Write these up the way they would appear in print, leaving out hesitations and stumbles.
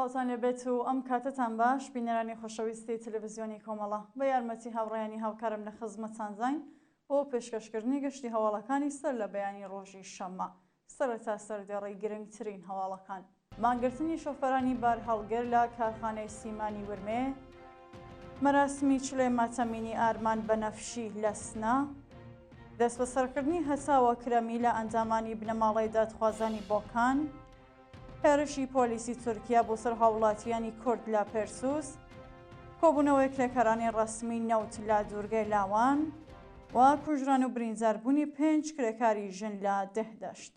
سڵاتان لەبێت و ئەم کاتتان باش بینەرانی خۆشەویستی تەلەڤیزیۆنی کۆمەڵە بە یارمەتی هاوڕێیانی هاوکارم لە خزمەتتان زاین بۆ پێشکەشکردنی گەشتی هەواڵەکانی سەر لە بەیانی ڕۆژی شەممە سەرەتا سەردێڕی گرنگترین هەواڵەکان مانگرتنی شۆفەرانی بار هەڵگر لە کارخانەی سیمانی ورمێ، مەراسمی چلێ ماتەمینی ئارمان بەنەفشی لە سنا، دەست بەسەرکردنی هەساوە کرەمی لە ئەنجامانی بنەماڵەی دادخوازانی بۆکان، هێرشی پۆلیسی تورکیا بۆ سەر هاوڵاتیانی کورد لە پێرسوس، کۆبوونەوەی کرێکەرانی ڕەسمی نەوت لە دوورگەی لاوان و کوژران و برینزاربوونی 5 کرێکاری ژن لە دەهدەشت.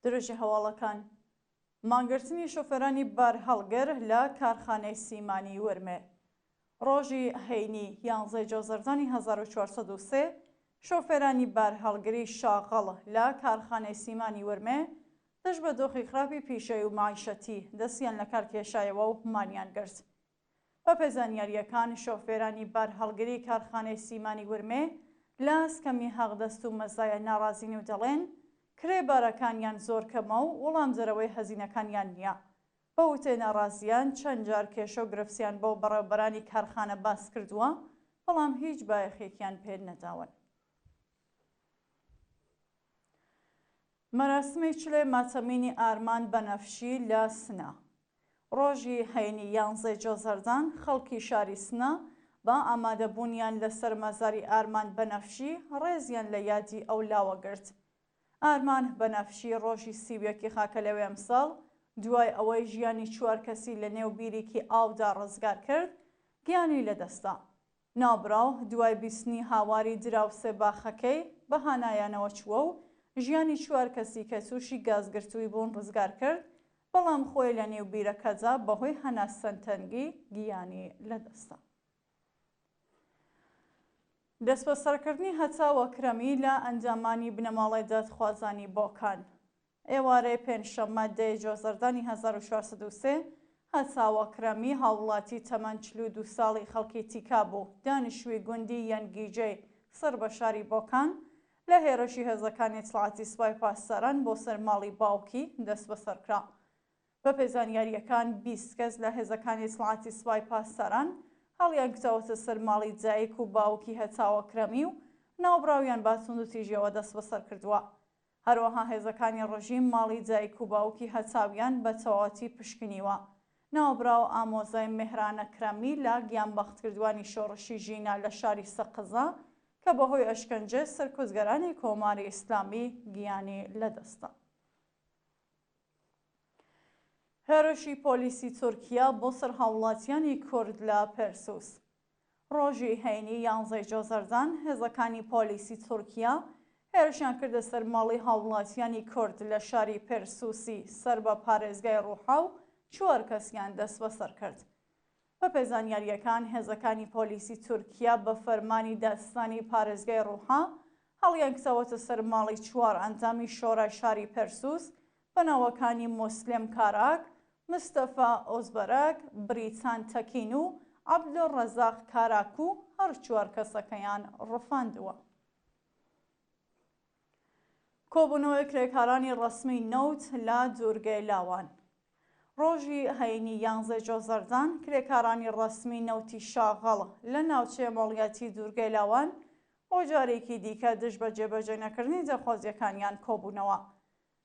درۆژی هەواڵەکان مانگرتنی شۆفەرانی بار هەڵگر لە کارخانەی سیمانی ورمێ. ڕۆژی هەینی 11 جۆزەردانی 1403 شۆفێرانی بار هەڵگری شاغەڵ لە کارخانەی سیمانی ورمێ دەست بە دۆخی خراپی پیشەی و معیشەتی دەستیان لە کار کێشایەوە و مانیان گرت. بە پێزانیاریەکان شۆفێرانی بار هەڵگری کارخانەی سیمانی ورمێ لە ئەسکەمی هەغدەست و مەزایە ناڕازین و دەڵێن کرێبارەکانیان زۆر کەمە و وەڵام جەرەوەی هەزینەکانیان نییە. بە وتێ ناڕازیان چەند جار کێشە و گرفسیان بۆ بەڕێوەبەرانی کارخانە باس کردووە بەڵام هیچ بایەخێکیان پێ نەداون. مەراسمی چلێ ماتەمینی ئارمان بەنەفشی لە سنا. ڕۆژی هەینی 11 جۆزەردان خەڵکی شاری سنا بە ئامادەبوونیان لەسەر مەزاری ئارمان بەنەفشی ڕێزیان لە یادی ئەو لاوە گرت. ئارمان بەنەفشی ڕۆژی سیویەکی خاکە لەوێ ئەمساڵ دوای ئەوەی ژیانی 4 کەسی لە نێو بیرێکی ئاودا ڕزگار کرد گیانی لەدەستا. نابراو دوای بیستنی هاواری دراوسێ باخەکەی بە هانایانەوە چووە و ژیانی 4 کەسی کە تووشی گازگرتووی بوون ڕزگار کرد بەڵام خۆی لە نێو بیرەکەجا بەهۆی هەناسەنتەنگی گیانی لەدەستا. دەست بەسەرکردنی هەتاوە کرەمی لە ئەنجامانی بنەماڵەی دادخوازانی بۆکان. ئێوارەی پێنجشەممە 10 جۆزەردانی 1403 هەتاوە کرەمی هاوڵاتی تەمەن 42 ساڵی خەڵکی تیکا بوو دانیشتووی گوندی یەنگیجەی سەر بە شاری بۆکان لە هێرشی هێزەکانی دەسەڵاتی سوپای پاسداران بۆ سەر ماڵی باوکی دەست بەسەرکرا. بە پێزانیاریەکان 20 کەس لە هێزەکانی دەسەڵاتی سوپای پاسداران هەڵیان کردەوەتە سەر ماڵی دایک و باوکی هەتاوە کرەمی و ناوبراویان باسوند و تیژیەوە دەست بەسەر کردووە. هەروەها هێزەکانی ڕژیم ماڵی دایک و باوکی هەتاویان بە تەواوەتی پشکنیوە. ناوبراو ئامۆزای مهرانە کرەمی لە گیانبەختکردوانی شۆڕشی ژینا لە شاری سەقزە کە بەهۆی ئەشکەنجە سەرکوزگەرانی کۆماری ئیسلامی گیانی لەدەستا. هێرشی پۆلیسی تورکیا بۆ سەر هاوڵاتیانی کورد لە پێرسوس. ڕۆژی هەینی 11 جۆزەردان هێزەکانی پۆلیسی تورکیا هێرشیان کردە سەر ماڵی هاوڵاتیانی کورد لە شاری پێرسوسی سەر بە پارێزگای ڕووحا و 4 کەسیان دەست بەسەر کرد. بە پێزانیاریەکان هێزەکانی پۆلیسی تورکیا بە فەرمانی دادستانی پارێزگای ڕووحا هەڵیان کردەوەتە سەر ماڵی 4 ئەندامی شۆرای شاری پێرسوس بەناوەکانی موسلێم کاراک، مستەفا ئۆزبەرەک، بریتان تەکین و عەبدولڕەزاق کاراک و هەر 4 کەسەکەیان ڕفاندووە. کۆبوونەوەی کرێکارانی ڕەسمی نەوت لە دوورگەی لاوان. ڕۆژی هەینی 11 جۆزەردان کرێکارانی ڕەسمی نەوتی شاغەڵ لە ناوچەی مۆڵیاتی دوورگەی لاوان بۆ جارێکی دیکە دژ بە جێبەجێ نەکردنی دەخوازیەکانیان کۆبوونەوە.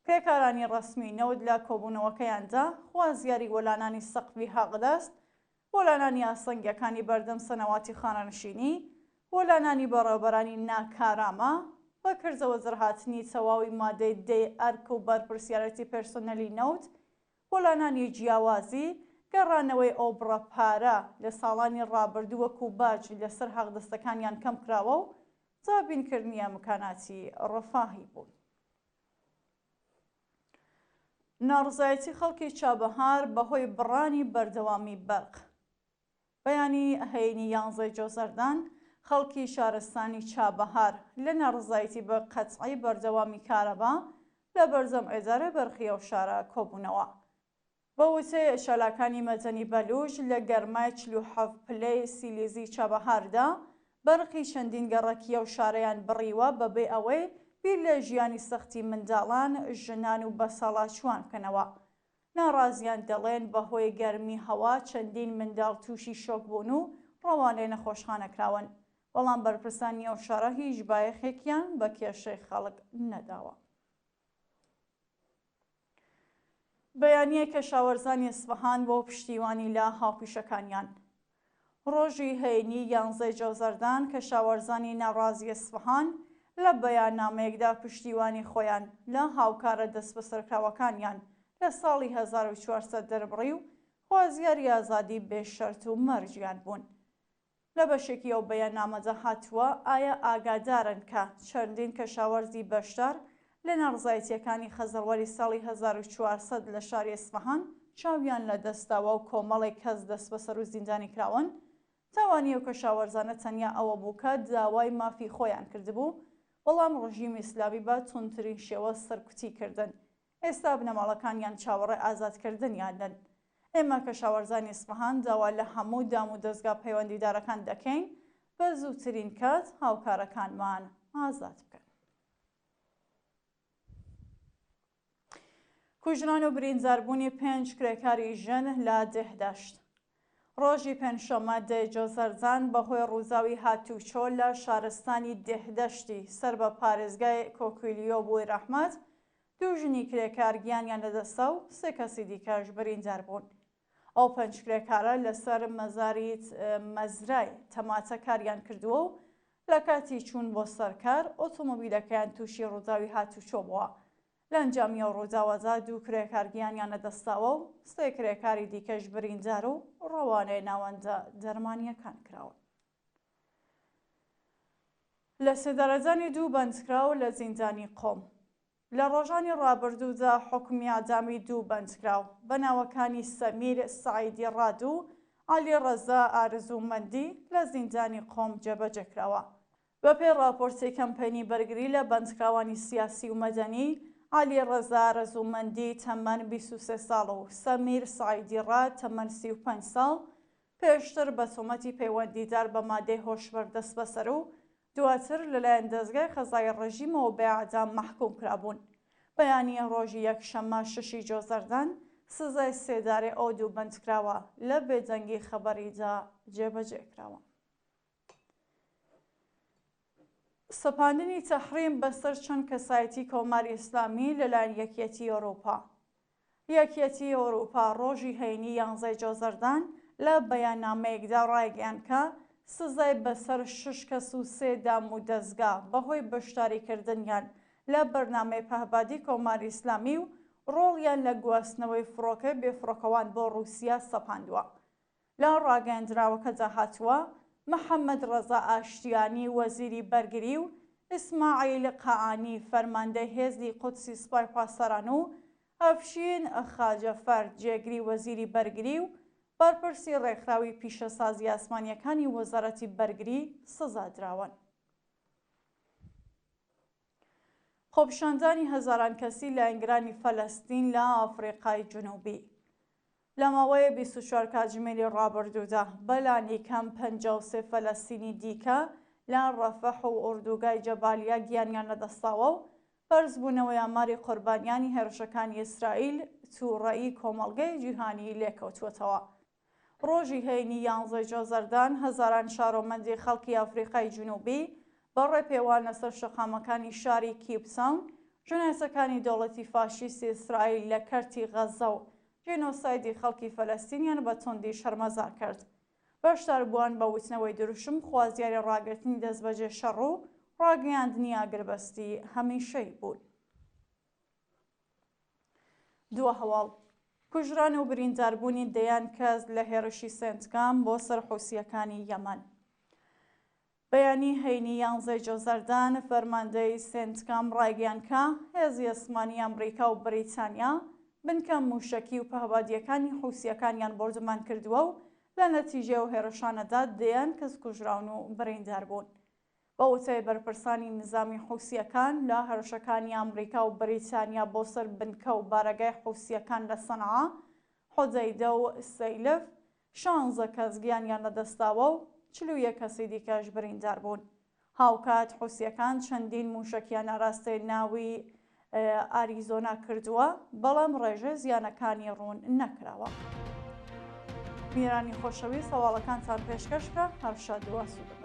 کرێکارانی ڕەسمی نەوت لە کۆبوونەوەکەیاندا خوازیاری وەلانانی سەقفی هەغدەست، وەلانانی ئاسەنگیەکانی بەردەم سەنەواتی خانەنشینی، وەلانانی بەڕێوەبەرانی ناکارامە، بەکردەوە زەرهاتنی تەواوی مادەی دەی ئەرک و بەرپرسیارەتی پێرسۆنەلی نەوت، وەلانانی جیاوازی، گەڕانەوەی ئۆبڕە پارە لە ساڵانی ڕابردوو وەکو باج لەسەر هەغدەستەکانیان کەم کراوە و جابینکردنی ئەمکاناتی ڕەفاهی بوون. ناڕزایەتی خەڵکی چابەهار بەهۆی بڕانی بەردەوامی بەرق. بەیانی هەینی 11 جۆزەردان خەڵکی شارستانی چابەهار لە ناڕزایەتی بە قەتعی بەردەوامی کارەبا لە بەرزەم ئێدارە بەرخیە و شارە کۆبوونەوە. بە وتەی شەلاکانی مەدەنی بەلوژ لە گەرمای 47 پلەی سیلیزی چابەهاردا بەرقی چەندین گەڕەکیە و شارەیان بڕیوە بەبێ ئەوەی بیر لە ژیانی سەختی منداڵان، ژنان و بەسەڵاتچوان بکەنەوە. ناڕازیان دەڵێن بەهۆی گەرمی هەوا چەندین منداڵ تووشی شۆک بوون و ڕەوانەی نەخۆشخانەکراون، بەڵام بەرپرسانی ئەو شارە هیچ بایەخێکیان بە کێشەی خەڵک نەداوە. بەیانیە کەشاوەرزانی ئیسفەهان بۆ پشتیوانی لە هاوپیشەکانیان. ڕۆژی هەینی 11 جۆزەردان کەشاوەرزانی ناڕازی ئیسفەهان لە بەیاننامەیەکدا پشتیوانی خۆیان لە هاوکارە دەست بەسەرکراوەکانیان لە ساڵی 1400 دەربڕی و خوازیاری ئازادی بێشەرت و مەرجیان بوون. لە بەشێکی ئەو بەیاننامەدا هاتووە ئایا ئاگادارن کە چەندین کەشاوەرزی بەشدار لە ناڕزایەتیەکانی خەزەڵوەری ساڵی 1400 لە شاری ئیسفەهان چاویان لە دەستاوە و کۆمەڵێک کەس دەست بەسەر و زیندانی کراون. تاوانی ئەو کەشاوەرزانە تەنیا ئەوە بوو کە داوای مافی خۆیان کردبوو، بەڵام ڕژیمی ئیسلامی بە توندترین شێوە سەرکوتی کردن. ئێستا بنەماڵەکانیان چاوەڕێ ئازادکردنیانن. ئێمە کەشاوەرزانی ئیسفەهان داوا لە هەموو دام و دەستگا پەیوەندیدارەکان دەکەین بە زووترین کات هاوکارەکانمان ئازاد بکەن. کوژران و برینداربوونی 5 کرێکاری ژن لە دێهدەشت. ڕۆژی پێنجشەممە 10 جۆزەردان بەهۆی ڕووزاوی هاتوچۆ لە شارستانی دێهدەشتی سەر بە پارێزگای کۆکویلیۆ بووی ڕەحمەت، 2 ژنی کرێکار گیانیان لەدەستا و 3 کەسی دیکەش بریندار بوون. ئەو 5 کرێکارە لەسەر مەزاری مەزرای تەماتە کاریان کردووە و لە کاتی چوون بۆ سەرکار ئۆتۆمۆبیلەکەیان تووشی ڕووزاوی هاتوچۆ بووە. لە ئەنجامی ئەو ڕووداوەدا 2 کرێکار گیانیان لەدەستاوە و 3 کرێکاری دیکەش بریندار و ڕەوانەی ناوەندە دەرمانیەکان کراون. لە سێدارەزانی 2 بەندکراو لە زیندانی قۆم. لە ڕۆژانی ڕابردوودا حکمی ئادامی 2 بەندکراو بە ناوەکانی سەمیر سعیدی ڕاد و عەلی ڕەزا ئارزومەندی لە زیندانی قۆم جێبەجێکراوە. بەپێی راپۆرتی کەمپەینی بەرگری لە بەندکراوانی سیاسی و مەدەنی، عەلی ڕەزا ئارزومەندی تەمەن 23 ساڵ و سەمیر سعیدی ڕاد تەمەن 35 ساڵ پێشتر بە تۆمەتی پەیوەندیدار بە مادەی هۆشبەر دەست بەسەر و دواتر لەلایەن دەستگای قەزای ڕژیمەوە بە ئەعدام مەحکوم کرابوون. بەیانیە ڕۆژی یەکشەممە 6 جۆزەردان سزای سێدارەی ئەو 2 بەندکراوە لە بێدەنگی خەبەریدا جێبەجێکراوە. سەپاندنی تەحریم بەسەر چەند کەسایەتی کۆماری ئیسلامی لەلایەن یەکێتی ئەوروپا. یەکێتی ئەوروپا ڕۆژی هەینی 11 جۆزەردان لە بەیاننامەیەکدا ڕایگەیاند کە سزای بەسەر 6 کەس و 3 دام و دەستگا بەهۆی بەشداریکردنیان لە بەرنامەی پەهبادی کۆماری ئیسلامی و ڕۆڵیان لە گواستنەوەی فڕۆکە بێفڕۆکەوان بۆ رووسیا سەپاندووە. لە ڕاگەیاندراوەکەدا هاتووە محەممەد ڕەزا ئاشتیانی وەزیری بەرگری و ئیسماعیل قەعانی فەرماندەی هێزی قودسی سوپای پاسەران و ئەفشین خاجەفەر جێگری وەزیری بەرگری و بەرپرسی ڕێکخراوی پیشەسازی ئاسمانیەکانی وەزارەتی بەرگری سزادراون. خۆپیشاندانی هەزاران کەسی لە ئەنگرانی فەلەستین لە ئافریقای جنوبی. لە ماوەیە 24 کاتژمێری ڕابردوودا بەلانی کەم 53 فەلەستینی دیکە لە ڕەفەح و ئوردوگای جەبالیا گیانیان لەدەستاوە و بەرزبوونەوەی ئاماری قوربانیانی هێرشەکانی ئیسرائیل تووڕەئی کۆمەڵگەی جیهانی لێکەوتووەتەوە. ڕۆژی هەینی 11 جۆزەردان هەزاران شارۆمەندی خەڵکی ئافریقای جنوبی بەڕێ پێوان لەسەر شەقامەکانی شاری کیپساون ژنێسەکانی دەوڵەتی فاشیستی ئیسرائیل لە کەرتی غەزە و جێنۆسایدی خەڵکی فەلەستینیان بە توندی شەرمەزار کرد. بەشداربووان بە وتنەوەی دروشم خوازیاری ڕاگررتنی دەستبەجێ شەڕ و ڕاگەیاندنی ئاگربەستی هەمیشەی بوون. دووە هەواڵ کوژران و برینداربوونی دەیان کەس لە هێرشی سێنتکام بۆ سەر حوسیەکانی یەمەن. بەیانی هەینی 11 جۆزەردان فەرماندەی سێنتکام ڕایگەیاند کە هێزی ئەسمانی ئەمریکا و بریتانیا بنکە موشەکی و پەهبادیەکانی حوسیەکانیان بردومان کردووە و لە نەتیجێ و هێرشانەدا دەیان کەس کوژراون و بریندار بوون. بە وتەی بەرپرسانی نظامی حوسیەکان لە هەرشەکانی ئەمریکا و بریتانیا بۆ سەر بنکە و بارەگای حوسیەکان لە سەنعا، حودەیدە و سەیلف 16 کەس گیانیان لەدەستاوە و 41 کەسی دیکەش بریندار بوون. هاوکات حوسیەکان چەندین موشکیان ئاراستەی ناوی ئاریزۆنا کردووە، بەڵام ڕێژەی زیانەکانی ڕوون نەکراوە. میرانی خۆشەویست هەواڵەکانتان پێشکەشکە هەرشاد دواسوودە.